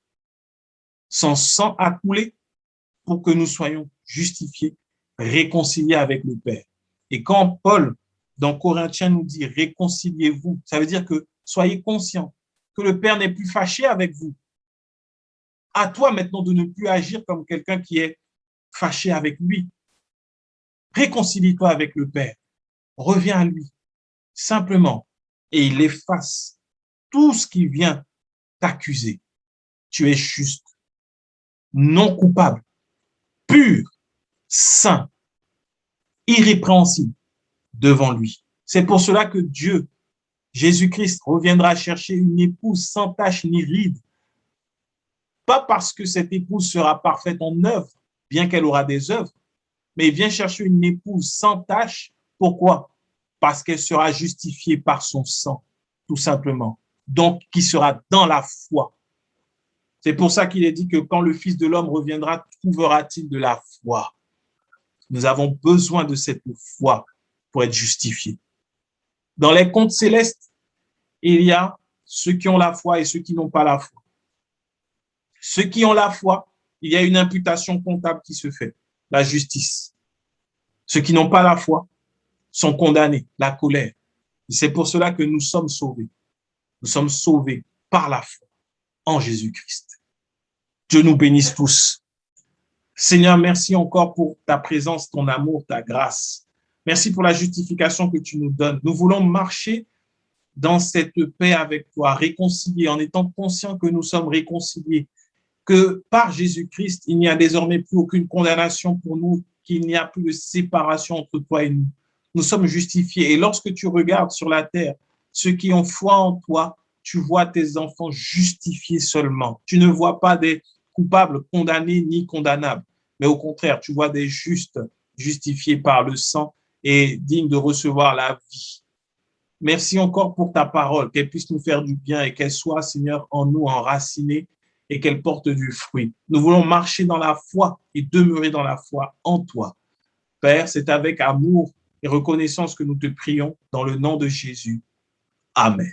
Son sang a coulé pour que nous soyons justifiés, réconciliés avec le Père. Et quand Paul, dans Corinthiens, nous dit « réconciliez-vous », ça veut dire que soyez conscients que le Père n'est plus fâché avec vous. À toi maintenant de ne plus agir comme quelqu'un qui est fâché avec lui. Réconcilie-toi avec le Père. Reviens à lui, simplement, et il efface tout ce qui vient t'accuser. Tu es juste, non coupable, pur, saint, irrépréhensible devant lui. C'est pour cela que Dieu, Jésus-Christ, reviendra chercher une épouse sans tache ni ride. Pas parce que cette épouse sera parfaite en œuvre, bien qu'elle aura des œuvres, mais il vient chercher une épouse sans tache. Pourquoi? Parce qu'elle sera justifiée par son sang, tout simplement. Donc, qui sera dans la foi. C'est pour ça qu'il est dit que quand le Fils de l'homme reviendra, trouvera-t-il de la foi? Nous avons besoin de cette foi pour être justifiés. Dans les contes célestes, il y a ceux qui ont la foi et ceux qui n'ont pas la foi. Ceux qui ont la foi, il y a une imputation comptable qui se fait, la justice. Ceux qui n'ont pas la foi sont condamnés, la colère. Et c'est pour cela que nous sommes sauvés. Nous sommes sauvés par la foi en Jésus-Christ. Dieu nous bénisse tous. Seigneur, merci encore pour ta présence, ton amour, ta grâce. Merci pour la justification que tu nous donnes. Nous voulons marcher dans cette paix avec toi, réconciliés, en étant conscients que nous sommes réconciliés, que par Jésus-Christ, il n'y a désormais plus aucune condamnation pour nous, qu'il n'y a plus de séparation entre toi et nous. Nous sommes justifiés. Et lorsque tu regardes sur la terre, ceux qui ont foi en toi, tu vois tes enfants justifiés seulement. Tu ne vois pas des coupables condamnés ni condamnables, mais au contraire, tu vois des justes justifiés par le sang et dignes de recevoir la vie. Merci encore pour ta parole, qu'elle puisse nous faire du bien et qu'elle soit, Seigneur, en nous enracinée et qu'elle porte du fruit. Nous voulons marcher dans la foi et demeurer dans la foi en toi. Père, c'est avec amour et reconnaissance que nous te prions dans le nom de Jésus. Amen.